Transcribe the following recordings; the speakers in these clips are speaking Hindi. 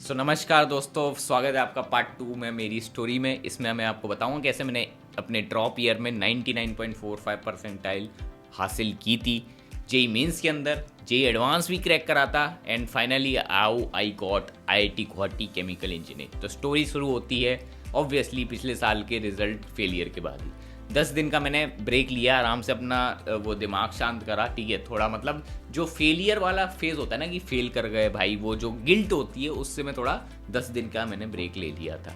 नमस्कार दोस्तों, स्वागत है आपका पार्ट 2 में मेरी स्टोरी में। इसमें मैं आपको बताऊंगा कैसे मैंने अपने ड्रॉप ईयर में 99.45 परसेंटाइल हासिल की थी जेई मेंस के अंदर। जेई एडवांस भी क्रैक करा था and finally I got IIT Guwahati chemical engineering. तो स्टोरी शुरू होती है ऑब्वियसली पिछले साल के रिजल्ट फेलियर के बाद ही। 10 दिन का मैंने ब्रेक लिया, आराम से अपना वो दिमाग शांत करा। ठीक है, थोड़ा मतलब जो फेलियर वाला फेज होता है ना कि फेल कर गए भाई, वो जो गिल्ट होती है उससे मैं थोड़ा 10 दिन का मैंने ब्रेक ले लिया था,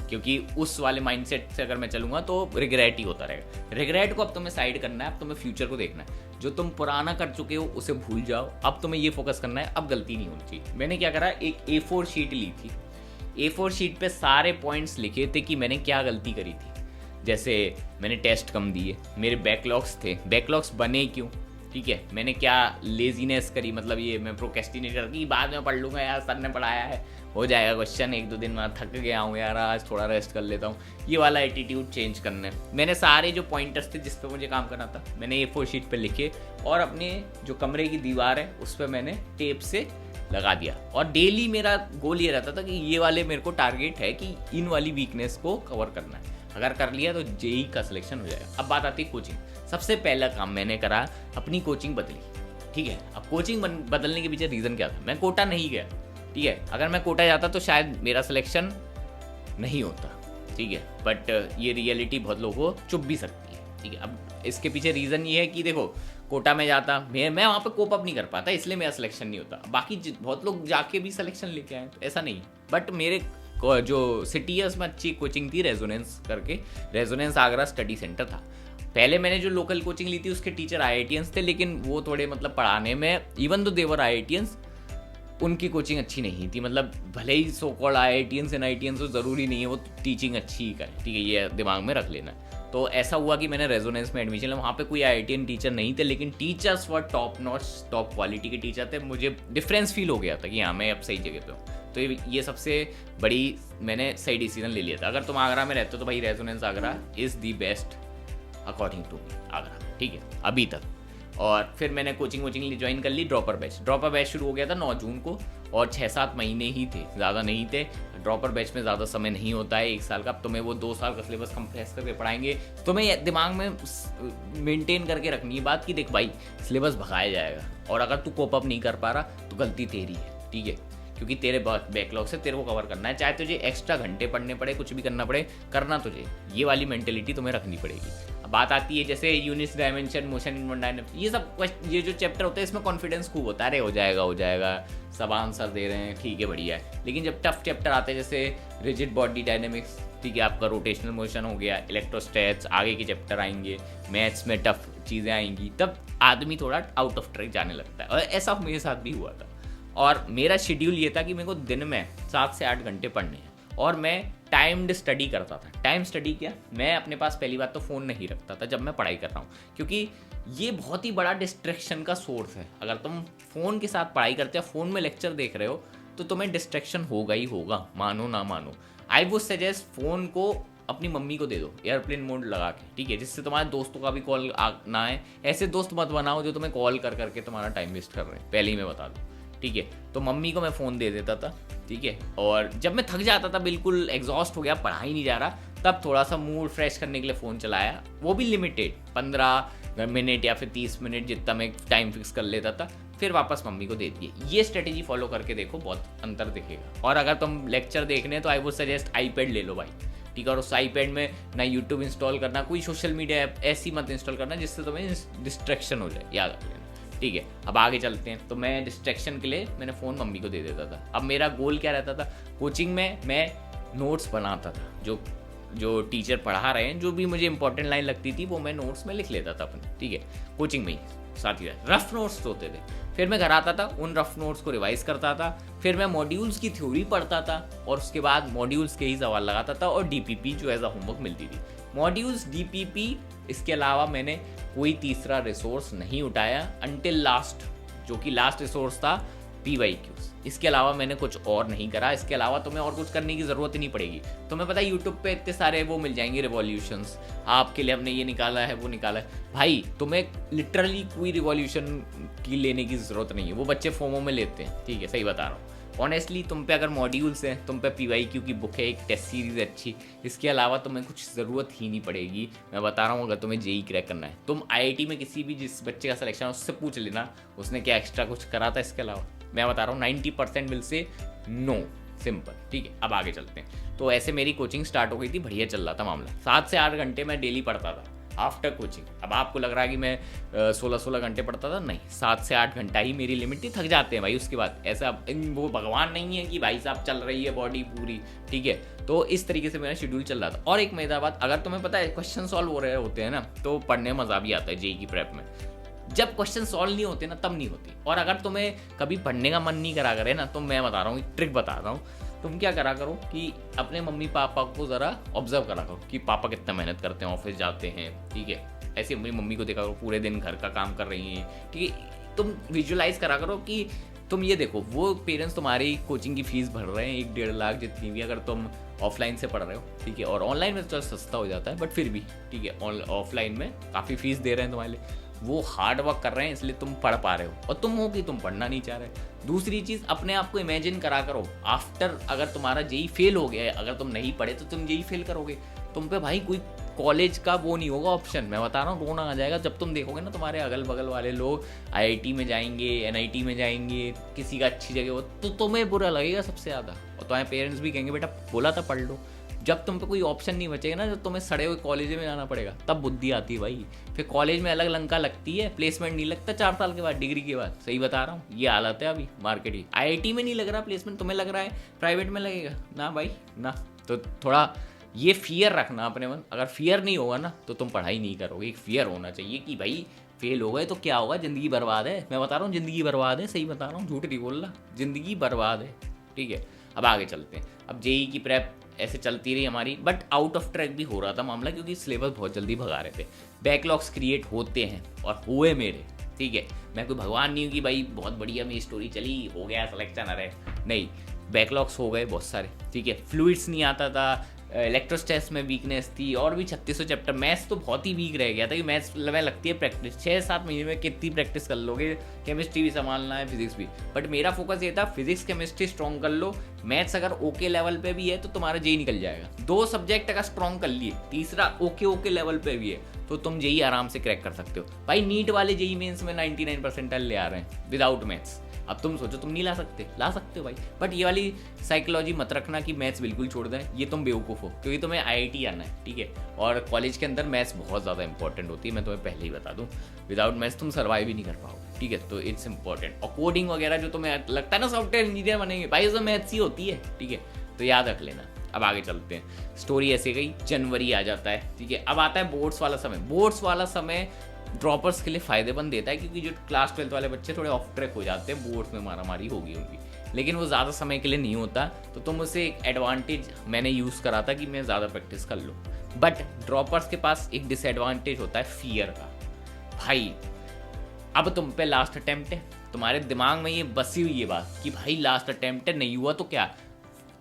क्योंकि उस वाले माइंडसेट से अगर मैं चलूँगा तो रिग्रेट ही होता रहेगा। रिग्रेट को अब तुम्हें साइड करना है, अब तुम्हें फ्यूचर को देखना है। जो तुम पुराना कर चुके हो उसे भूल जाओ, अब तुम्हें ये फोकस करना है, अब गलती नहीं होनी चाहिए। मैंने क्या करा, एक A4 शीट ली थी। A4 शीट पे सारे पॉइंट्स लिखे थे कि मैंने क्या गलती करी थी। जैसे मैंने टेस्ट कम दिए, मेरे बैकलॉग्स थे, बैकलॉग्स बने क्यों, ठीक है, मैंने क्या लेजीनेस करी, मतलब ये मैं प्रोक्रेस्टिनेटर की बाद में पढ़ लूँगा यार, सर ने पढ़ाया है, हो जाएगा क्वेश्चन, 1-2 दिन में थक गया हूँ यार, आज थोड़ा रेस्ट कर लेता हूँ, ये वाला एटीट्यूड चेंज करना है। मैंने सारे जो पॉइंटर्स थे जिस पे मुझे काम करना था मैंने A4 शीट पे लिखे और अपने जो कमरे की दीवार है उस पर मैंने टेप से लगा दिया। और डेली मेरा गोल ये रहता था कि ये वाले मेरे को टारगेट है कि इन वाली वीकनेस को कवर करना है, अगर कर लिया तो जेई का सिलेक्शन हो जाएगा। अब बात आती है कोचिंग। सबसे पहला काम मैंने करा, अपनी कोचिंग बदली। ठीक है, अब कोचिंग बदलने के पीछे रीज़न क्या था, मैं कोटा नहीं गया। ठीक है, अगर मैं कोटा जाता तो शायद मेरा सिलेक्शन नहीं होता। ठीक है, बट ये रियलिटी बहुत लोगों को चुभ भी सकती है। ठीक है, अब इसके पीछे रीज़न ये है कि देखो, कोटा में जाता मैं वहाँ पे कोप अप नहीं कर पाता, इसलिए मेरा सिलेक्शन नहीं होता। बाकी बहुत लोग जाके भी सिलेक्शन लेके आए, तो ऐसा नहीं। बट मेरे जो सिटीएस में अच्छी कोचिंग थी रेजोनेंस करके, रेजोनेंस आगरा स्टडी सेंटर था। पहले मैंने जो लोकल कोचिंग ली थी उसके टीचर IITians थे, लेकिन वो थोड़े मतलब पढ़ाने में, इवन दो देवर IITians, उनकी कोचिंग अच्छी नहीं थी। मतलब भले ही सो कॉल्ड IITians NITians तो ज़रूरी नहीं है वो टीचिंग अच्छी ही करे। ठीक है, ये दिमाग में रख लेना। तो ऐसा हुआ कि मैंने रेजोनेंस में एडमिशन लिया, वहाँ पे कोई IITian टीचर नहीं थे, लेकिन teachers were top notch, top quality के टीचर थे। मुझे डिफरेंस फील हो गया था कि हाँ मैं अब सही जगह पे हूँ। तो ये सबसे बड़ी मैंने सही डिसीजन ले लिया था। अगर तुम आगरा में रहते हो तो भाई Resonance Agra is the best according to me, Agra. ठीक है, अभी तक। और फिर मैंने कोचिंग ज्वाइन कर ली, ड्रॉपर बैच शुरू हो गया था 9 जून को, और 6-7 महीने ही थे, ज़्यादा नहीं थे। ड्रॉपर बैच में ज़्यादा समय नहीं होता है, 1 साल का। अब तुम्हें वो 2 साल का सिलेबस कंप्रेस करके पढ़ाएंगे। तुम्हें दिमाग में मेंटेन करके रखनी है बात कि देख भाई, सिलेबस भगाया जाएगा, और अगर तू कोप अप नहीं कर पा रहा तो गलती तेरी है। ठीक है, क्योंकि तेरे बैकलॉग से तेरे को कवर करना है, चाहे तुझे एक्स्ट्रा घंटे पढ़ने पड़े, कुछ भी करना पड़े, करना तुझे, ये वाली मेंटेलिटी तुम्हें रखनी पड़ेगी। अब बात आती है जैसे units, dimension, motion in one dynamics, ये सब ये जो चैप्टर होता है इसमें कॉन्फिडेंस खूब होता है, अरे हो जाएगा, सब आंसर दे रहे हैं, ठीक है बढ़िया है। लेकिन जब टफ चैप्टर आते हैं जैसे रिजिड बॉडी डायनेमिक्स, ठीक है, आपका रोटेशनल मोशन हो गया, इलेक्ट्रोस्टैट्स, आगे के चैप्टर आएंगे, मैथ्स में टफ चीज़ें आएंगी, तब आदमी थोड़ा आउट ऑफ ट्रैक जाने लगता है। और ऐसा मेरे साथ भी हुआ था। और मेरा शेड्यूल ये था कि मेरे को दिन में 7 से 8 घंटे पढ़ने हैं, और मैं टाइम्ड स्टडी करता था। टाइम स्टडी क्या, मैं अपने पास पहली बात तो फ़ोन नहीं रखता था जब मैं पढ़ाई कर रहा हूँ, क्योंकि ये बहुत ही बड़ा डिस्ट्रैक्शन का सोर्स है। अगर तुम फ़ोन के साथ पढ़ाई करते हो, फ़ोन में लेक्चर देख रहे हो, तो तुम्हें डिस्ट्रैक्शन होगा ही होगा, मानो ना मानो। आई वुड सजेस्ट फ़ोन को अपनी मम्मी को दे दो एयरप्लेन मोड लगा के, ठीक है, जिससे तुम्हारे दोस्तों का भी कॉल ना आए। ऐसे दोस्त मत बनाओ जो तुम्हें कॉल कर करके तुम्हारा टाइम वेस्ट कर रहे हैं, पहले ही मैं बता दूँ। ठीक है, तो मम्मी को मैं फ़ोन दे देता था। ठीक है, और जब मैं थक जाता था, बिल्कुल एग्जॉस्ट हो गया, पढ़ा ही नहीं जा रहा, तब थोड़ा सा मूड फ्रेश करने के लिए फ़ोन चलाया, वो भी लिमिटेड 15 मिनट या फिर 30 मिनट, जितना मैं टाइम फिक्स कर लेता था, फिर वापस मम्मी को दे दिए। ये स्ट्रेटेजी फॉलो करके देखो, बहुत अंतर दिखेगा। और अगर तुम लेक्चर देखने तो आई वुड सजेस्ट आईपैड ले लो भाई। ठीक है, और उस आईपैड में ना यूट्यूब इंस्टॉल करना, कोई सोशल मीडिया ऐप ऐसी मत इंस्टॉल करना जिससे तुम्हें डिस्ट्रैक्शन हो जाए, याद रख लेना। ठीक है, अब आगे चलते हैं। तो मैं डिस्ट्रैक्शन के लिए मैंने फ़ोन मम्मी को दे देता था। अब मेरा गोल क्या रहता था, कोचिंग में मैं नोट्स बनाता था, जो टीचर पढ़ा रहे हैं, जो भी मुझे इंपॉर्टेंट लाइन लगती थी वो मैं नोट्स में लिख लेता था अपने। ठीक है, कोचिंग में ही साथ ही रफ नोट्स होते थे। फिर मैं घर आता था, उन रफ नोट्स को रिवाइज करता था, फिर मैं मॉड्यूल्स की थ्योरी पढ़ता था, और उसके बाद मॉड्यूल्स के ही सवाल लगाता था, और DPP जो एज अ होमवर्क मिलती थी। मॉड्यूल्स, DPP, इसके अलावा मैंने कोई तीसरा रिसोर्स नहीं उठाया अनटिल लास्ट, जो कि लास्ट रिसोर्स था PYQs। इसके अलावा मैंने कुछ और नहीं करा। इसके अलावा तुम्हें और कुछ करने की ज़रूरत ही नहीं पड़ेगी। तुम्हें पता है यूट्यूब पे इतने सारे वो मिल जाएंगे रिवॉल्यूशंस, आपके लिए हमने ये निकाला है वो निकाला है। भाई तुम्हें लिटरली कोई रिवॉल्यूशन की लेने की ज़रूरत नहीं है, वो बच्चे फोमो में लेते हैं। ठीक है, सही बता रहा हूँ। ऑनेस्टली तुम पे अगर मॉड्यूल्स हैं, तुम पे PYQ की बुक है, एक टेस्ट सीरीज अच्छी, इसके अलावा तुम्हें कुछ ज़रूरत ही नहीं पड़ेगी। मैं बता रहा हूँ, अगर तुम्हें JEE क्रैक करना है, तुम IIT में किसी भी जिस बच्चे का सिलेक्शन है उससे पूछ लेना उसने क्या एक्स्ट्रा कुछ करा था इसके अलावा। मैं बता रहा हूँ 90% विल से नो, सिंपल। ठीक है, अब आगे चलते हैं। तो ऐसे मेरी कोचिंग स्टार्ट हो गई थी, बढ़िया चल रहा था मामला। 7 से 8 घंटे मैं डेली पढ़ता था आफ्टर कोचिंग। अब आपको लग रहा है कि मैं 16-16 घंटे पढ़ता था, नहीं, 7 से 8 घंटा ही मेरी लिमिट थी। थक जाते हैं भाई उसके बाद, ऐसा वो भगवान नहीं है कि भाई साहब चल रही है बॉडी पूरी। ठीक है, तो इस तरीके से मेरा शेड्यूल चल रहा था। और एक मजेदार बात, अगर तुम्हें पता है क्वेश्चन सॉल्व हो रहे होते हैं ना, तो पढ़ने में मजा भी आता है JEE की प्रेप में। जब क्वेश्चन सॉल्व नहीं होते ना, तब नहीं होती। और अगर तुम्हें कभी पढ़ने का मन नहीं करा करे ना, तो मैं बता रहा हूँ, एक ट्रिक बता रहा हूँ, तुम क्या करा करो कि अपने मम्मी पापा को ज़रा ऑब्जर्व करा करो कि पापा कितना मेहनत करते हैं, ऑफिस जाते हैं। ठीक है, ऐसे अपनी मम्मी को देखा करो, पूरे दिन घर का काम कर रही हैं। ठीक है, तुम विजुअलाइज करा करो कि तुम ये देखो, वो पेरेंट्स तुम्हारी कोचिंग की फीस भर रहे हैं 1-1.5 लाख जितनी भी, अगर तुम ऑफलाइन से पढ़ रहे हो। ठीक है, और ऑनलाइन में तो सस्ता हो जाता है, बट फिर भी ठीक है, ऑफलाइन में काफ़ी फीस दे रहे हैं तुम्हारे लिए। वो हार्ड वर्क कर रहे हैं, इसलिए तुम पढ़ पा रहे हो, और तुम हो कि तुम पढ़ना नहीं चाह रहे। दूसरी चीज़, अपने आप को इमेजिन करा करो आफ्टर, अगर तुम्हारा JEE फेल हो गया है, अगर तुम नहीं पढ़े तो तुम JEE फेल करोगे, तुम पे भाई कोई कॉलेज का वो नहीं होगा ऑप्शन। मैं बता रहा हूँ, रोना आ जाएगा जब तुम देखोगे ना तुम्हारे अगल बगल वाले लोग IIT में जाएंगे, NIT में जाएंगे, किसी का अच्छी जगह हो, तो तुम्हें बुरा लगेगा सबसे ज़्यादा। और तुम्हारे पेरेंट्स भी कहेंगे बेटा बोला था पढ़ लो। जब तुम पे कोई ऑप्शन नहीं बचेगा ना, जब तुम्हें सड़े हुए कॉलेज में जाना पड़ेगा, तब बुद्धि आती है भाई। फिर कॉलेज में अलग लंका लगती है, प्लेसमेंट नहीं लगता 4 साल के बाद, डिग्री के बाद। सही बता रहा हूँ, ये हालत है अभी मार्केट की। IIT में नहीं लग रहा प्लेसमेंट, तुम्हें लग रहा है प्राइवेट में लगेगा ना भाई ना। तो थोड़ा ये फियर रखना अपने मन। अगर फियर नहीं होगा ना, तो तुम पढ़ाई नहीं करोगे। एक फियर होना चाहिए कि भाई फेल हो गए तो क्या होगा, ज़िंदगी बर्बाद है। मैं बता रहा हूँ, ज़िंदगी बर्बाद है, सही बता रहा हूँ, झूठ नहीं बोल रहा, ज़िंदगी बर्बाद है। ठीक है, अब आगे चलते हैं। अब JEE की प्रेप ऐसे चलती रही हमारी, बट आउट ऑफ ट्रैक भी हो रहा था मामला, क्योंकि सिलेबस बहुत जल्दी भगा रहे थे। बैकलॉग्स क्रिएट होते हैं, और हुए मेरे। ठीक है, मैं कोई भगवान नहीं हूँ कि भाई बहुत बढ़िया मेरी स्टोरी चली, हो गया सिलेक्शन, अरे नहीं, बैकलॉग्स हो गए बहुत सारे। ठीक है, फ्लूइड्स नहीं आता था, इलेक्ट्रोस्टैटिक्स में वीकनेस थी, और भी 3600 चैप्टर। मैथ्स तो बहुत ही वीक रह गया था कि मैथ्स में लगती है प्रैक्टिस, 6-7 महीने में कितनी प्रैक्टिस कर लोगे, केमिस्ट्री भी संभालना है, फिजिक्स भी। बट मेरा फोकस ये था, फिजिक्स केमिस्ट्री स्ट्रॉन्ग कर लो, मैथ्स अगर ओके लेवल पे भी है तो तुम्हारा JEE निकल जाएगा। 2 सब्जेक्ट अगर स्ट्रॉन्ग कर लिए, तीसरा ओके लेवल पे भी है, तो तुम JEE आराम से क्रैक कर सकते हो भाई। नीट वाले JEE मेंस में 99 परसेंटाइल ले आ रहे हैं विदाउट मैथ्स। अब तुम सोचो तुम नहीं ला सकते हो भाई। बट ये वाली साइकोलॉजी मत रखना कि मैथ्स बिल्कुल छोड़ दें, ये तुम बेवकूफ़ हो, क्योंकि तुम्हें IIT आना है। ठीक है, और कॉलेज के अंदर मैथ्स बहुत ज़्यादा इंपॉर्टेंट होती है, मैं तुम्हें पहले ही बता दूँ। विदाउट मैथ्स तुम सर्वाइव ही नहीं कर पाओगे। ठीक है, तो इट्स इंपॉर्टेंट। और कोडिंग वगैरह जो तुम्हें लगता है ना सॉफ्टवेयर इंजीनियर बनेंगे, भाई उसमें मैथ्स ही होती है। ठीक है, तो याद रख लेना। अब आगे चलते हैं। स्टोरी ऐसे गई, जनवरी आ जाता है। ठीक है, अब आता है बोर्ड्स वाला समय। बोर्ड्स वाला समय ड्रॉपर्स के लिए फ़ायदेमंद देता है, क्योंकि जो क्लास 12 वाले बच्चे थोड़े ऑफ ट्रैक हो जाते हैं, बोर्ड्स में मारामारी होगी उनकी, लेकिन वो ज़्यादा समय के लिए नहीं होता। तो तुम उसे एक एडवांटेज मैंने यूज़ करा था कि मैं ज़्यादा प्रैक्टिस कर लूँ। बट ड्रॉपर्स के पास एक डिसएडवांटेज होता है फियर का। भाई अब तुम पे लास्ट अटेम्प्ट है, तुम्हारे दिमाग में ये बसी हुई ये बात कि भाई लास्ट अटेम्प्ट है, नहीं हुआ तो क्या।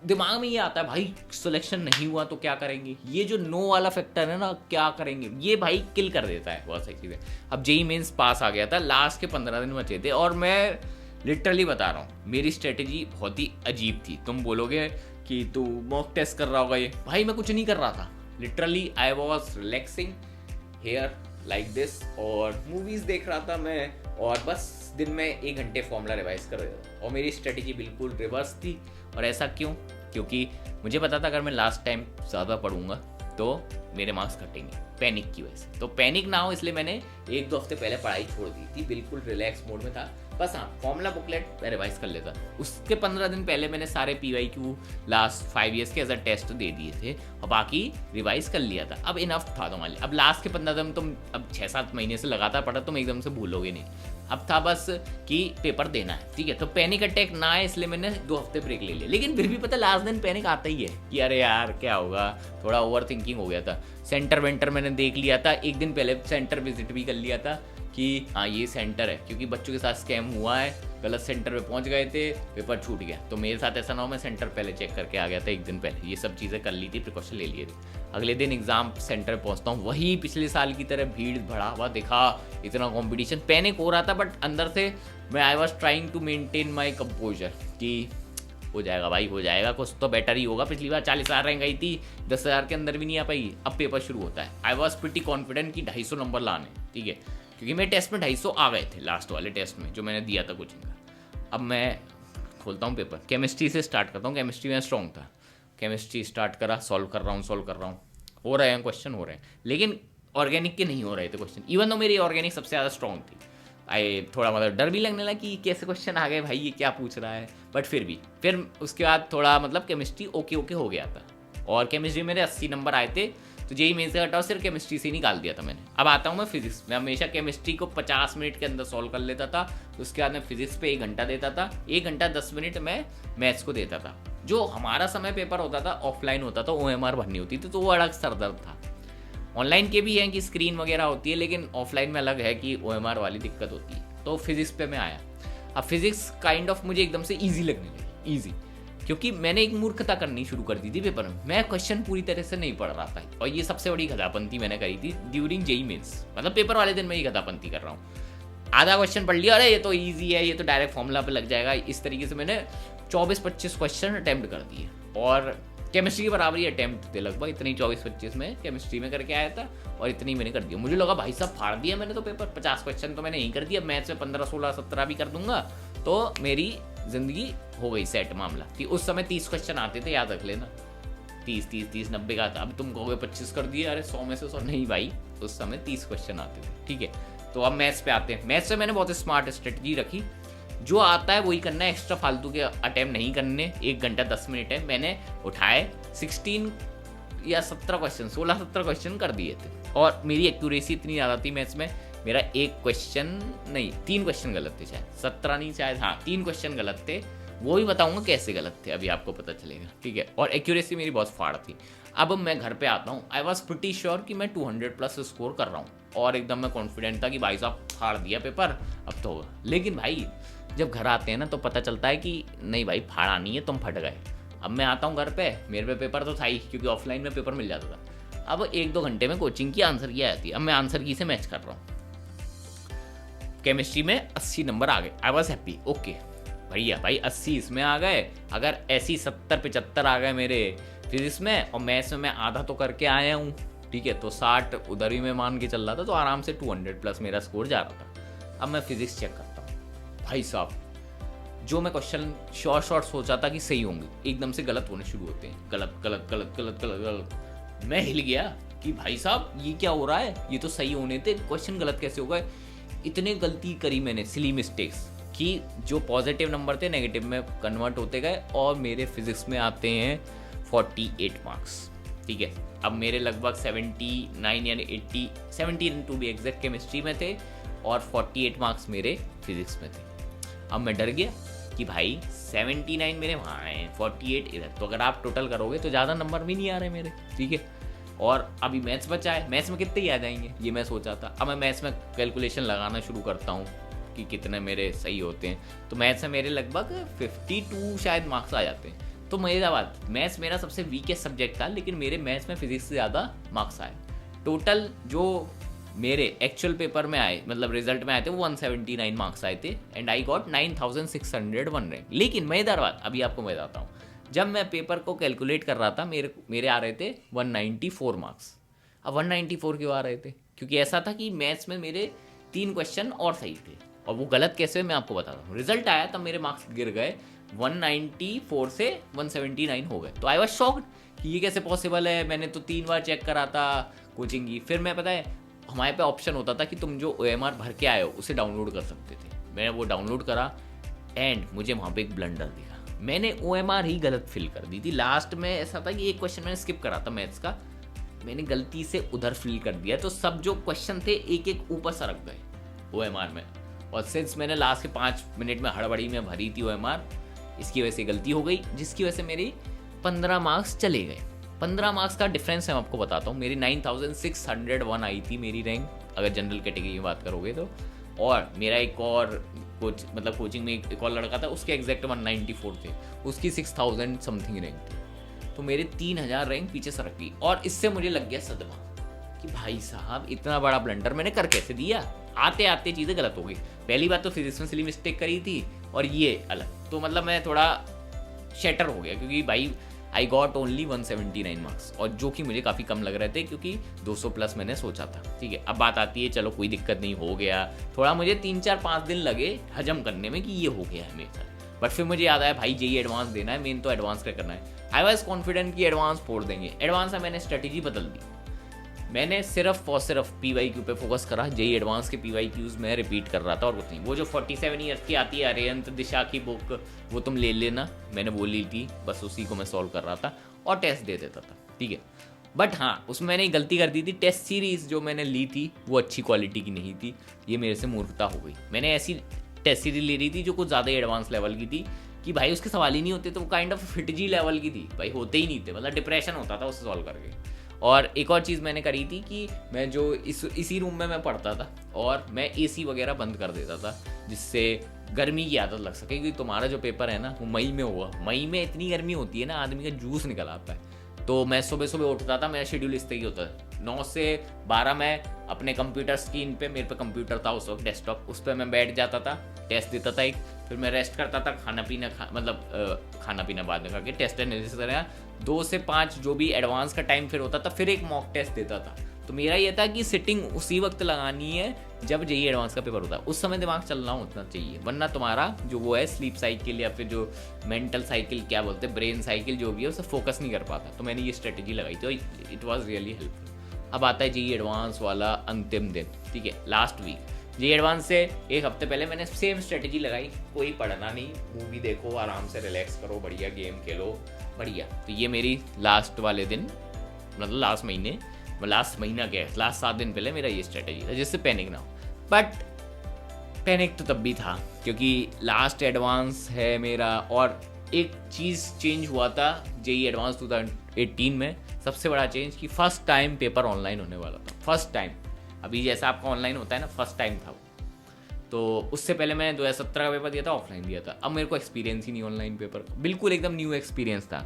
दिमाग में ये आता है भाई सिलेक्शन नहीं हुआ तो क्या करेंगे। ये जो नो वाला फैक्टर है ना, क्या करेंगे, ये भाई किल कर देता है बहुत सारी चीज़ें। अब JEE मेंस पास आ गया था, लास्ट के 15 दिन बचे थे, और मैं लिटरली बता रहा हूँ मेरी स्ट्रेटेजी बहुत ही अजीब थी। तुम बोलोगे कि तू मॉक टेस्ट कर रहा होगा, ये भाई मैं कुछ नहीं कर रहा था। Literally I was relaxing here like this, और मूवीज़ देख रहा था मैं, और बस दिन में 1 घंटे फॉर्मूला रिवाइज कर रहा था। और मेरी स्ट्रेटेजी बिल्कुल रिवर्स थी। और ऐसा क्यों? क्योंकि मुझे पता था अगर मैं लास्ट टाइम ज़्यादा पढ़ूंगा तो मेरे मार्क्स घटेंगे, पैनिक की वजह से। तो पैनिक ना हो इसलिए मैंने 1-2 हफ्ते पहले पढ़ाई छोड़ दी थी, बिल्कुल रिलैक्स मोड में था। बस हाँ, फॉर्मूला बुकलेट मैं रिवाइज कर लेता। उसके 15 दिन पहले मैंने सारे PYQ लास्ट 5 ईयर्स के एज अ टेस्ट दे दिए थे, और बाकी रिवाइज कर लिया था। अब इनफ था तुम्हारे लिए। अब लास्ट के 15 दिन तुम अब 6-7 महीने से लगातार पढ़ा, तुम एकदम से भूलोगे नहीं। अब था बस कि पेपर देना है। ठीक है, तो पैनिक अटैक ना आए इसलिए मैंने 2 हफ्ते ब्रेक ले लिया। लेकिन फिर भी पता लास्ट दिन पैनिक आता ही है कि अरे यार क्या होगा, थोड़ा ओवर थिंकिंग हो गया था। सेंटर वेंटर मैंने देख लिया था, एक दिन पहले सेंटर विजिट भी कर लिया था कि हाँ ये सेंटर है, क्योंकि बच्चों के साथ स्कैम हुआ है, गलत सेंटर पे पहुंच गए थे, पेपर छूट गया। तो मेरे साथ ऐसा ना हो, मैं सेंटर पहले चेक करके आ गया था 1 दिन पहले। ये सब चीज़ें कर ली थी, प्रिकॉशन ले लिए थे। अगले दिन एग्जाम सेंटर पहुंचता हूँ, वही पिछले साल की तरह भीड़ भरा हुआ दिखा, इतना कॉम्पिटिशन, पैनिक हो रहा था। बट अंदर से मैं I was trying to maintain my composure कि हो जाएगा भाई, हो जाएगा, कुछ तो बेटर ही होगा। पिछली बार 40,000 रैंक आई थी, 10,000 के अंदर भी नहीं आ पाई। अब पेपर शुरू होता है। आई वॉज प्रिटी कॉन्फिडेंट कि 250 नंबर लाने, ठीक है, क्योंकि मेरे टेस्ट में 250 आ गए थे, लास्ट वाले टेस्ट में जो मैंने दिया था कोचिंग का। अब मैं खोलता हूँ पेपर, केमिस्ट्री से स्टार्ट करता हूँ। केमिस्ट्री में स्ट्रॉन्ग था, केमिस्ट्री स्टार्ट करा, सॉल्व कर रहा हूँ, हो रहे हैं क्वेश्चन, हो रहे हैं, लेकिन ऑर्गेनिक के नहीं हो रहे थे क्वेश्चन। इवन तो मेरी ऑर्गेनिक सबसे ज़्यादा स्ट्रॉन्ग थी। आई थोड़ा मतलब डर भी लगने लगा कि कैसे क्वेश्चन आ गए भाई, ये क्या पूछ रहा है, बट फिर उसके बाद थोड़ा मतलब केमिस्ट्री ओके हो गया था। और केमिस्ट्री मेरे 80 नंबर आए थे, तो जेईई मेंस का कटऑफ सिर्फ केमिस्ट्री से ही निकाल दिया था मैंने। अब आता हूँ मैं फिजिक्स। मैं हमेशा केमिस्ट्री को 50 मिनट के अंदर सॉल्व कर लेता था, उसके बाद मैं फिजिक्स पे 1 घंटा देता था, 1 घंटा 10 मिनट मैं मैथ्स को देता था। जो हमारा समय पेपर होता था ऑफलाइन होता था, OMR भरनी होती थी, तो वो अलग सरदर्द था। ऑनलाइन के भी हैं कि स्क्रीन वगैरह होती है, लेकिन ऑफलाइन में अलग है कि OMR वाली दिक्कत होती है। तो फिजिक्स पे मैं आया। अब फिजिक्स काइंड ऑफ मुझे एकदम से ईजी लगने लगी, ईजी, क्योंकि मैंने एक मूर्खता करनी शुरू कर दी थी पेपर में। मैं क्वेश्चन पूरी तरह से नहीं पढ़ रहा था, और ये सबसे बड़ी गधापंती मैंने करी थी ड्यूरिंग जेईई मेंस। मतलब पेपर वाले दिन मैं ये गधापंती कर रहा हूँ। आधा क्वेश्चन पढ़ लिया, अरे ये तो ईजी है, ये तो डायरेक्ट फॉर्मूला पे लग जाएगा। इस तरीके से मैंने 24-25 क्वेश्चन अटैम्प्ट कर दिए, और केमिस्ट्री के बराबर ही अटैम्प्ट थे लगभग, इतनी 24-25 में केमिस्ट्री में करके आया था, और इतनी मैंने कर दिया। मुझे लगा भाई साहब फाड़ दिया मैंने तो पेपर, 50 क्वेश्चन तो मैंने यहीं कर दिया, मैथ्स में 15, 16, 17 भी कर दूंगा, तो मेरी जिंदगी हो गई सेट मामला। कि उस समय 30 क्वेश्चन आते थे, याद रख लेना, 30 90 का था। अब तुम कहोगे 25 कर दिए, अरे 100 में से 100 नहीं भाई, उस समय 30 क्वेश्चन आते थे, ठीक है। तो अब मैथ्स पे आते हैं। मैथ्स से मैंने बहुत स्मार्ट स्ट्रेटजी रखी, जो आता है वही करना है, एक्स्ट्रा फालतू के अटैम्प्ट नहीं करने। 1 घंटा 10 मिनट है, मैंने उठाए 16 या 17 क्वेश्चन, 16-17 क्वेश्चन कर दिए थे। और मेरी एक्यूरेसी इतनी ज़्यादा थी मैथ्स में, मेरा 1 क्वेश्चन नहीं 3 क्वेश्चन गलत थे, शायद 17 नहीं, शायद हाँ 3 क्वेश्चन गलत थे। वो भी बताऊंगा कैसे गलत थे, अभी आपको पता चलेगा, ठीक है। और एक्यूरेसी मेरी बहुत फाड़ थी। अब मैं घर पे आता हूँ, आई वॉज प्रिटी श्योर कि मैं 200+ स्कोर कर रहा हूँ, और एकदम मैं कॉन्फिडेंट था कि भाई साहब फाड़ दिया पेपर, अब तो होगा। लेकिन भाई जब घर आते हैं ना, तो पता चलता है कि नहीं भाई फाड़ा नहीं है, तुम फट गए। अब मैं आता हूँ घर पे, मेरे पे पेपर तो था ही, क्योंकि ऑफलाइन में पेपर मिल जाता था। अब 1-2 घंटे में कोचिंग की आंसर की आ जाती है। अब मैं आंसर की से मैच कर रहा हूँ। केमिस्ट्री में 80 नंबर आ गए, आई वॉज हैप्पी, ओके भैया भाई 80 इसमें आ गए, अगर ऐसी 70-75 आ गए मेरे फिजिक्स में, और मैथ्स में मैं आधा तो करके आया हूँ, ठीक है, तो 60 उधर भी मैं मान के चल रहा था, तो आराम से 200+ मेरा स्कोर जा रहा था। अब मैं फिजिक्स चेक करता हूँ, भाई साहब जो मैं क्वेश्चन शॉर्ट सोचा था कि सही होंगे, एकदम से गलत होने शुरू होते हैं, गलत गलत गलत गलत गलत गलत। मैं हिल गया कि भाई साहब ये क्या हो रहा है, ये तो सही होने थे, क्वेश्चन गलत कैसे हो गए। इतने गलती करी मैंने, सिली मिस्टेक्स, कि जो पॉजिटिव नंबर थे नेगेटिव में कन्वर्ट होते गए, और मेरे फिजिक्स में आते हैं 48 मार्क्स, ठीक है। अब मेरे लगभग 79 यानी 80, 70 टू बी एग्जैक्ट केमिस्ट्री में थे, और 48 मार्क्स मेरे फिजिक्स में थे। अब मैं डर गया कि भाई 79 मेरे वहाँ आए, 48 इधर, तो अगर आप टोटल करोगे तो ज़्यादा नंबर भी नहीं आ रहे मेरे, ठीक है। और अभी मैथ्स बचा है, मैथ्स में कितने ही आ जाएंगे ये मैं सोचा था। अब मैं मैथ्स में कैलकुलेशन लगाना शुरू करता हूँ कि कितने मेरे सही होते हैं, तो मैथ्स में मेरे लगभग 52 शायद मार्क्स आ जाते हैं। तो मेरा बात, मैथ्स मेरा सबसे वीकेस्ट सब्जेक्ट था, लेकिन मेरे मैथ्स में फिजिक्स से ज़्यादा मार्क्स आए। टोटल जो मेरे एक्चुअल पेपर में आए, मतलब रिजल्ट में आए थे, वो 179 मार्क्स आए थे, एंड आई गॉट 9601 रैंक। लेकिन मज़ेदार बात अभी आपको मैं बताता हूँ, जब मैं पेपर को कैलकुलेट कर रहा था, मेरे आ रहे थे 194 मार्क्स। अब 194 क्यों आ रहे थे? क्योंकि ऐसा था कि मैथ्स में मेरे 3 क्वेश्चन और सही थे, और वो गलत कैसे मैं आपको बताता हूँ। रिजल्ट आया तब मेरे मार्क्स गिर गए, 194 से 179 हो गए। तो आई वॉज शॉक्ड कि ये कैसे पॉसिबल है। मैंने तो 3 बार चेक करा था कोचिंग की। फिर मैं, पता है, हमारे पे ऑप्शन होता था कि तुम जो OMR भर के आए हो उसे डाउनलोड कर सकते थे। मैंने वो डाउनलोड करा, एंड मुझे वहाँ पे एक ब्लंडर दिखा, मैंने OMR ही गलत फिल कर दी थी। लास्ट में ऐसा था कि एक क्वेश्चन मैंने स्किप करा था मैथ्स का, मैंने गलती से उधर फिल कर दिया, तो सब जो क्वेश्चन थे एक एक ऊपर सरक गए OMR में। और सिंस मैंने लास्ट के 5 मिनट में हड़बड़ी में भरी थी OMR, इसकी वजह से गलती हो गई, जिसकी वजह से मेरी 15 मार्क्स चले गए। 15 मार्क्स का डिफरेंस है, मैं आपको बताता हूँ। मेरी 9601 आई थी मेरी रैंक, अगर जनरल कैटेगरी की बात करोगे तो। और मेरा एक और कोचिंग में एक और लड़का था, उसके एग्जैक्ट 194 थे, उसकी 6000 समथिंग रैंक थी। तो मेरे 3000 रैंक पीछे सरक गई। और इससे मुझे लग गया सदमा कि भाई साहब इतना बड़ा ब्लंडर मैंने कर कैसे दिया। आते आते चीज़ें गलत हो गई। पहली बात तो फिजिक्स में सिली मिस्टेक करी थी, और ये अलग। तो मतलब मैं थोड़ा शैटर हो गया, क्योंकि भाई आई गॉट ओनली 179 मार्क्स, और जो कि मुझे काफ़ी कम लग रहे थे क्योंकि 200 प्लस मैंने सोचा था। ठीक है, अब बात आती है, चलो कोई दिक्कत नहीं, हो गया। थोड़ा मुझे 3-4-5 दिन लगे हजम करने में कि ये हो गया है मेरे साथ, बट फिर मुझे याद आया भाई जेई एडवांस देना है, मेन तो एडवांस का करना है। आई वॉज कॉन्फिडेंट कि एडवांस फोड़ देंगे। एडवांस में मैंने स्ट्रेटेजी बदल दी, मैंने सिर्फ और सिर्फ PYQ पे फोकस करा। जेई एडवांस के PYQs मैं रिपीट कर रहा था और कुछ नहीं। वो जो 47 ईयर्स की आती है अरिहंत दिशा की बुक, वो तुम ले लेना, मैंने वो ली थी, बस उसी को मैं सॉल्व कर रहा था और टेस्ट दे देता था। ठीक है, बट हाँ उसमें मैंने एक गलती कर दी थी, टेस्ट सीरीज जो मैंने ली थी वो अच्छी क्वालिटी की नहीं थी, ये मेरे से मूर्खता हो गई। मैंने ऐसी टेस्ट सीरीज ले रही थी जो कुछ ज़्यादा एडवांस लेवल की थी कि भाई उसके सवाल ही नहीं होते, तो वो काइंड ऑफ फिट जी लेवल की थी भाई, होते ही नहीं थे, मतलब डिप्रेशन होता था उसे सॉल्व करके। और एक और चीज़ मैंने करी थी कि मैं जो इसी रूम में मैं पढ़ता था और मैं AC वगैरह बंद कर देता था, जिससे गर्मी की आदत लग सके, क्योंकि तुम्हारा जो पेपर है ना वो मई में हुआ, मई में इतनी गर्मी होती है ना, आदमी का जूस निकल आता है। तो मैं सुबह सुबह उठता था, मेरा शेड्यूल इस तरीके होता है, 9 से 12 मैं अपने कंप्यूटर स्क्रीन पे, मेरे पे कंप्यूटर था उस वक्त डेस्कटॉप, उस पर मैं बैठ जाता था, टेस्ट देता था एक, फिर मैं रेस्ट करता था, खाना पीना खाना पीना बाद में खा के टेस्ट एनालिसिस करा, 2 से 5 जो भी एडवांस का टाइम फिर होता था, फिर एक मॉक टेस्ट देता था। तो मेरा ये था कि सिटिंग उसी वक्त लगानी है जब जेई एडवांस का पेपर होता है, उस समय दिमाग चलना होना चाहिए, वरना तुम्हारा जो वो है स्लीप साइकिल या फिर जो मेंटल साइकिल क्या बोलते हैं, ब्रेन साइकिल जो भी है, उसे फोकस नहीं कर पाता। तो मैंने ये स्ट्रेटेजी लगाई थी, इट वॉज रियली हेल्पफुल। अब आता है जेई एडवांस वाला अंतिम दिन। ठीक है, लास्ट वीक जेई एडवांस से एक हफ्ते पहले मैंने सेम स्ट्रेटेजी लगाई, कोई पढ़ना नहीं, मूवी देखो, आराम से रिलैक्स करो, बढ़िया गेम खेलो, बढ़िया। तो ये मेरी लास्ट वाले दिन, मतलब लास्ट महीना क्या है, लास्ट 7 दिन पहले मेरा ये स्ट्रेटेजी था, जिससे पैनिक ना हो। बट पैनिक तो तब भी था क्योंकि लास्ट एडवांस है मेरा, और एक चीज़ चेंज हुआ था जेई एडवांस 2018 में, सबसे बड़ा चेंज कि फर्स्ट टाइम पेपर ऑनलाइन होने वाला था, फर्स्ट टाइम। अभी जैसा आपका ऑनलाइन होता है ना, फर्स्ट टाइम था वो। तो उससे पहले मैंने 2017 का पेपर दिया था, ऑफलाइन दिया था। अब मेरे को एक्सपीरियंस ही नहीं ऑनलाइन पेपर का, बिल्कुल एकदम न्यू एक्सपीरियंस था।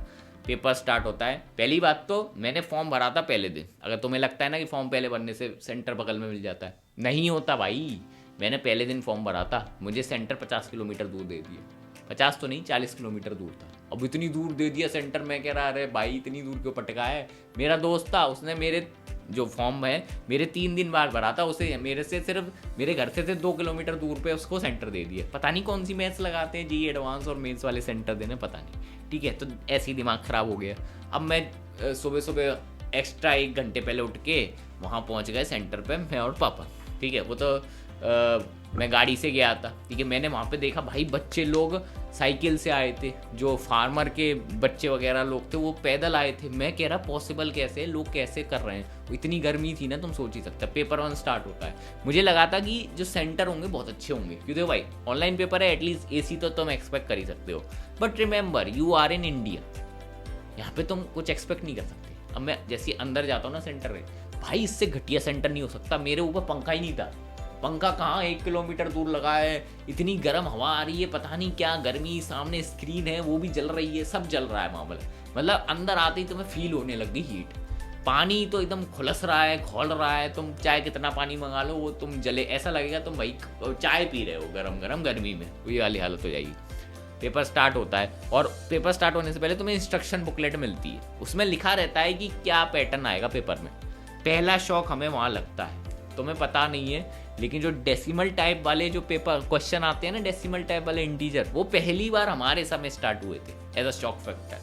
पेपर स्टार्ट होता है, पहली बात तो मैंने फॉर्म भरा था पहले दिन। अगर तुम्हें लगता है ना कि फॉर्म पहले भरने से सेंटर बगल में मिल जाता है, नहीं होता भाई। मैंने पहले दिन फॉर्म भरा था, मुझे सेंटर 50 किलोमीटर दूर दे दिया, 50 तो नहीं 40 किलोमीटर दूर था। अब इतनी दूर दे दिया सेंटर, मैं कह रहा अरे भाई इतनी दूर क्यों पटका है। मेरा दोस्त था, उसने मेरे जो फॉर्म है मेरे 3 दिन बाद भरा था, उसे मेरे से सिर्फ मेरे घर से 2 किलोमीटर दूर पे उसको सेंटर दे दिया। पता नहीं कौन सी मैथ्स लगाते हैं जेई एडवांस और मेंस वाले सेंटर देने, पता नहीं। ठीक है, तो ऐसे ही दिमाग ख़राब हो गया। अब मैं सुबह सुबह एक्स्ट्रा 1 घंटे पहले उठ के वहाँ पहुँच गए सेंटर पे, मैं और पापा। ठीक है, वो तो मैं गाड़ी से गया था। ठीक है, मैंने वहाँ पे देखा भाई बच्चे लोग साइकिल से आए थे, जो फार्मर के बच्चे वगैरह लोग थे वो पैदल आए थे। मैं कह रहा पॉसिबल कैसे है, लोग कैसे कर रहे हैं। इतनी गर्मी थी ना, तुम सोच ही सकते। पेपर 1 स्टार्ट होता है, मुझे लगा था कि जो सेंटर होंगे बहुत अच्छे होंगे, क्योंकि भाई ऑनलाइन पेपर है, एटलीस्ट AC तो तुम एक्सपेक्ट कर ही सकते हो। But remember you are in India, यहाँ पे तुम कुछ एक्सपेक्ट नहीं कर सकते। अब मैं जैसे अंदर जाता हूँ ना सेंटर में, भाई इससे घटिया सेंटर नहीं हो सकता। मेरे ऊपर पंखा ही नहीं था, पंखा कहाँ 1 किलोमीटर दूर लगा है, इतनी गर्म हवा आ रही है, पता नहीं क्या गर्मी, सामने स्क्रीन है वो भी जल रही है, सब जल रहा है मामला। मतलब अंदर आते ही तुम्हें फील होने लग गई हीट। पानी तो एकदम खुलस रहा है, खोल रहा है, तुम चाहे कितना पानी मंगा लो वो तुम जले, ऐसा लगेगा तुम भाई चाय पी रहे हो गरम गरम गर्मी में, ये वाली हालत हो जाएगी। पेपर स्टार्ट होता है, और पेपर स्टार्ट होने से पहले तुम्हें इंस्ट्रक्शन बुकलेट मिलती है, उसमें लिखा रहता है कि क्या पैटर्न आएगा पेपर में। पहला शॉक हमें वहाँ लगता है, तुम्हें पता नहीं है, लेकिन जो डेसिमल टाइप वाले जो पेपर क्वेश्चन आते हैं ना, डेसिमल टाइप वाले इंटीजर, वो पहली बार हमारे समय स्टार्ट हुए थे एज अ शॉक फैक्टर।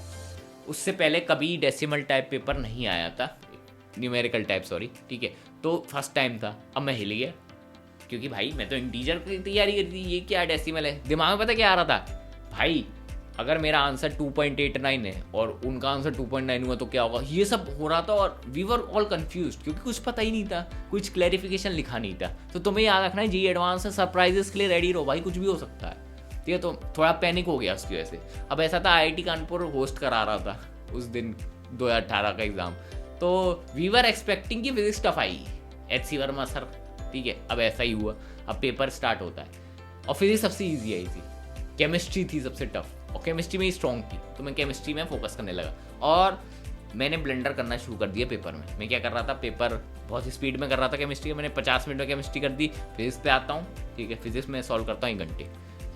उससे पहले कभी डेसिमल टाइप पेपर नहीं आया था, न्यूमेरिकल टाइप सॉरी। ठीक है, तो फर्स्ट टाइम था। अब मैं हिल गया, क्योंकि भाई मैं तो इंटीजर की तैयारी कर रही, ये क्या डेसिमल है। दिमाग में पता क्या आ रहा था, भाई अगर मेरा आंसर 2.89 है और उनका आंसर 2.9 हुआ तो क्या होगा, ये सब हो रहा था। और वी वर ऑल कंफ्यूज्ड, क्योंकि कुछ पता ही नहीं था, कुछ क्लैरिफिकेशन लिखा नहीं था। तो तुम्हें याद रखना है जेई एडवांस से सरप्राइजेस के लिए रेडी रहो भाई, कुछ भी हो सकता है। ठीक है, तो थोड़ा पैनिक हो गया उसकी वजह से। अब ऐसा था IIT कानपुर होस्ट करा रहा था उस दिन 2018 का एग्जाम, तो वी वर एक्सपेक्टिंग कि physics tough I, HC Verma sir. ठीक है, अब ऐसा ही हुआ। अब पेपर स्टार्ट होता है और फिजिक्स सबसे ईजी आई थी, केमिस्ट्री थी सबसे टफ, और केमिस्ट्री में ही स्ट्रॉन्ग थी, तो मैं केमिस्ट्री में फोकस करने लगा। और मैंने ब्लेंडर करना शुरू कर दिया पेपर में। मैं क्या कर रहा था, पेपर बहुत स्पीड में कर रहा था केमिस्ट्री, मैंने 50 मिनट में केमिस्ट्री कर दी। फिजिक्स पे आता हूँ, ठीक है, फिजिक्स में सॉल्व करता हूँ 1 घंटे।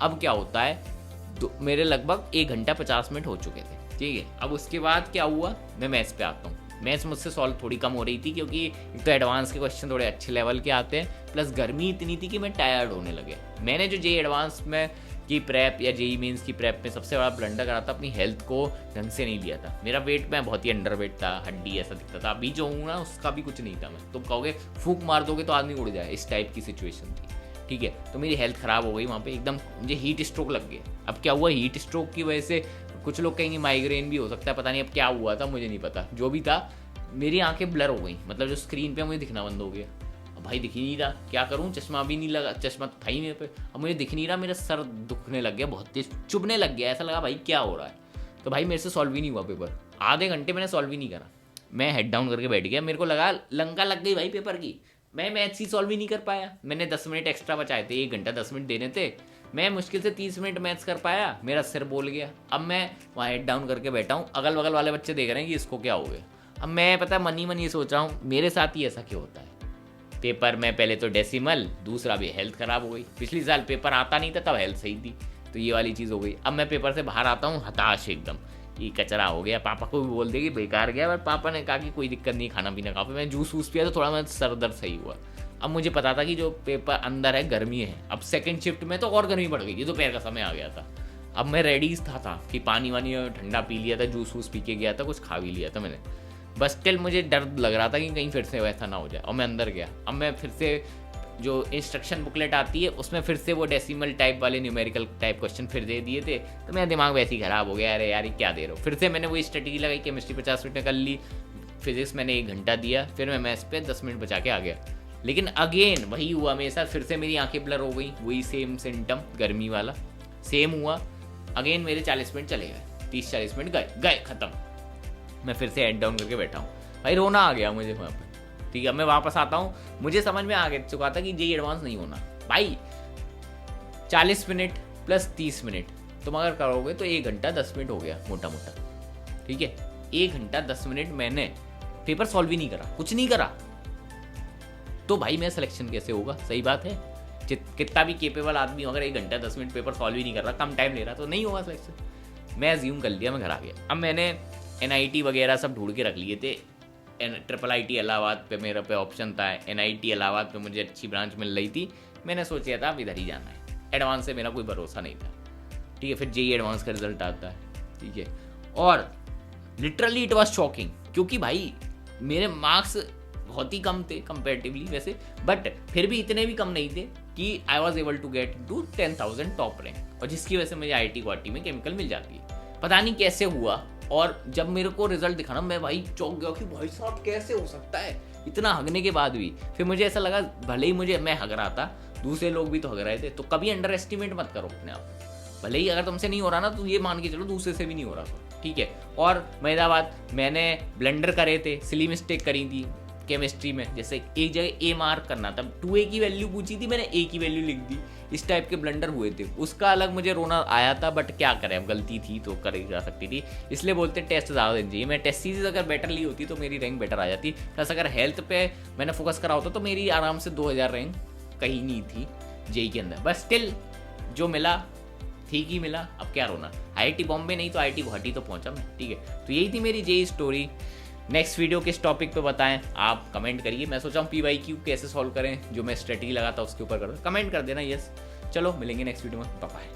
अब क्या होता है, मेरे लगभग 1 घंटा 50 मिनट हो चुके थे, ठीक है। अब उसके बाद क्या हुआ, मैं मैथ्स पे आता हूँ। मैथ्स मुझसे सॉल्व थोड़ी कम हो रही थी, क्योंकि एक तो एडवांस के क्वेश्चन थोड़े अच्छे लेवल के आते हैं, प्लस गर्मी इतनी थी कि मैं टायर्ड होने लगे। मैंने जो जेई एडवांस में की प्रेप या जेई मीन्स की प्रेप में सबसे बड़ा ब्लंडर करा था, अपनी हेल्थ को ढंग से नहीं लिया था। मेरा वेट मैं बहुत ही अंडर वेट था, हड्डी ऐसा दिखता था। अभी जो हूँ ना उसका भी कुछ नहीं था मैं। तुम कहोगे फूंक मार दोगे तो आदमी उड़ जाए, इस टाइप की सिचुएशन थी, ठीक है। तो मेरी हेल्थ ख़राब हो गई वहाँ पे एकदम, मुझे हीट स्ट्रोक लग गया। अब क्या हुआ, हीट स्ट्रोक की वजह से कुछ लोग कहेंगे माइग्रेन भी हो सकता है, पता नहीं अब क्या हुआ था, मुझे नहीं पता। जो भी था, मेरी आंखें ब्लर हो गई, मतलब जो स्क्रीन पे मुझे दिखना बंद हो गया। अब भाई दिख ही नहीं रहा, क्या करूँ, चश्मा भी नहीं लगा, चश्मा था ही मेरे पे। अब मुझे दिख नहीं रहा, मेरा सर दुखने लग गया, बहुत तेज चुभने लग गया, ऐसा लगा भाई क्या हो रहा है। तो भाई मेरे से सॉल्व ही नहीं हुआ पेपर, आधे घंटे मैंने सॉल्व ही नहीं करा। मैं हेड डाउन करके बैठ गया, मेरे को लगा लंका लग गई भाई पेपर की। मैं मैथ्स ही सॉल्व ही नहीं कर पाया। मैंने 10 मिनट एक्स्ट्रा बचाए थे, 1 घंटा 10 मिनट देने थे, मैं मुश्किल से 30 मिनट मैथ्स कर पाया, मेरा सिर बोल गया। अब मैं वहाँ हेड डाउन करके बैठा हूँ, अगल बगल वाले बच्चे देख रहे हैं कि इसको क्या हो गया। अब मैं पता मन ही मन ये सोच रहा हूँ, मेरे साथ ही ऐसा क्यों होता है। पेपर में पहले तो डेसिमल, दूसरा भी हेल्थ ख़राब हो गई। पिछली साल पेपर आता नहीं था तब हेल्थ सही थी, तो ये वाली चीज़ हो गई। अब मैं पेपर से बाहर आता हूँ हताश एकदम, ये कचरा हो गया। पापा को भी बोल दे कि बेकार गया, बट पापा ने कहा कि कोई दिक्कत नहीं, खाना पीना खा। मैं जूस वूस पिया तो थोड़ा मैं सर दर्द सही हुआ। अब मुझे पता था कि जो पेपर अंदर है गर्मी है। अब सेकंड शिफ्ट में तो और गर्मी बढ़ गई, ये दोपहर का समय आ गया था। अब मैं रेडी था कि पानी वानी ठंडा पी लिया था, जूस वूस पी के गया था, कुछ खा भी लिया था मैंने। बस स्टिल मुझे डर लग रहा था कि कहीं फिर से वैसा ना हो जाए, और मैं अंदर गया। अब मैं फिर से जो इंस्ट्रक्शन बुकलेट आती है उसमें फिर से वो डेसिमल टाइप वाले न्यूमेरिकल टाइप क्वेश्चन फिर दे दिए थे, तो मेरा दिमाग वैसे ही खराब हो गया, अरे यार क्या दे रहे हो। फिर से मैंने वही स्ट्रेटजी लगाई, केमिस्ट्री 50 मिनट में कर ली, फिजिक्स मैंने 1 घंटा दिया, फिर मैं मैथ्स पे 10 मिनट बचा के आ गया। लेकिन अगेन वही हुआ मेरे साथ, फिर से मेरी आंखें ब्लर हो गई, वही सेम सिम्टम गर्मी वाला सेम हुआ। अगेन मेरे 40 मिनट चले गए, 30-40 मिनट गए खत्म। मैं फिर से हेड डाउन करके बैठा हूँ, भाई रोना आ गया मुझे वहाँ पे, ठीक है। मैं वापस आता हूँ, मुझे समझ में आ गया चुका था कि जेई एडवांस नहीं होना भाई। 40 मिनट प्लस 30 मिनट तुम अगर करोगे तो 1 घंटा 10 मिनट हो गया मोटा मोटा, ठीक है। 1 घंटा 10 मिनट मैंने पेपर सॉल्व ही नहीं करा, कुछ नहीं करा, तो भाई मेरा सिलेक्शन कैसे होगा। सही बात है, कितना भी केपेबल आदमी अगर 1 घंटा 10 मिनट पेपर सॉल्व ही नहीं कर रहा, कम टाइम ले रहा, तो नहीं होगा सिलेक्शन। मैं अज्यूम कर लिया, मैं घर आ गया। अब मैंने NIT वगैरह सब ढूंढ के रख लिए थे। IIIT इलाहाबाद पे मेरा पे ऑप्शन था, NIT इलाहाबाद पे मुझे अच्छी ब्रांच मिल रही थी। मैंने सोचा था अब इधर ही जाना है, एडवांस से मेरा कोई भरोसा नहीं था, ठीक है। फिर जेई एडवांस का रिजल्ट आता है, ठीक है। और लिटरली इट वॉज शॉकिंग, क्योंकि भाई मेरे मार्क्स बहुत ही कम थे कंपेरेटिवली वैसे, बट फिर भी इतने भी कम नहीं थे कि I was able to get to 10,000 top rank, और जिसकी वजह से मुझे IIT गुवाहाटी में केमिकल मिल जाती है। पता नहीं कैसे हुआ, और जब मेरे को रिजल्ट दिखा ना, मैं भाई चौंक गया कि भाई साहब कैसे हो सकता है इतना हगने के बाद भी। फिर मुझे ऐसा लगा भले ही मैं हग रहा था, दूसरे लोग भी तो हग रहे थे, तो कभी अंडर एस्टिमेट मत करो अपने आप। भले ही अगर तुमसे नहीं हो रहा ना, तो ये मान के चलो दूसरे से भी नहीं हो रहा था, ठीक है। और मेरा बात, मैंने ब्लंडर करे थे, सिली मिस्टेक करी थी केमिस्ट्री में, जैसे एक जगह A मार्क करना था, 2A की वैल्यू पूछी थी, मैंने A की वैल्यू लिख दी। इस टाइप के ब्लंडर हुए थे, उसका अलग मुझे रोना आया था, बट क्या करें, अब गलती थी तो करी जा सकती थी, इसलिए बोलते हैं टेस्ट ज़्यादा देनी चाहिए। मैं टेस्ट सीरीज अगर बेटर ली होती तो मेरी रैंक बेटर आ जाती, प्लस अगर हेल्थ पे मैंने फोकस करा होता तो मेरी आराम से 2000 रैंक कहीं नहीं थी जेई के अंदर। बस स्टिल जो मिला ठीक ही मिला, अब क्या रोना। IIT बॉम्बे नहीं तो IIT गुवाहाटी तो पहुंचा मैं, ठीक है। तो यही थी मेरी जेई स्टोरी। नेक्स्ट वीडियो किस टॉपिक पे बताएं आप कमेंट करिए। मैं सोचा हूँ PYQ कैसे सॉल्व करें, जो मैं स्ट्रेटजी लगा था उसके ऊपर करो, कमेंट कर देना यस। चलो मिलेंगे नेक्स्ट वीडियो में, बाय बाय।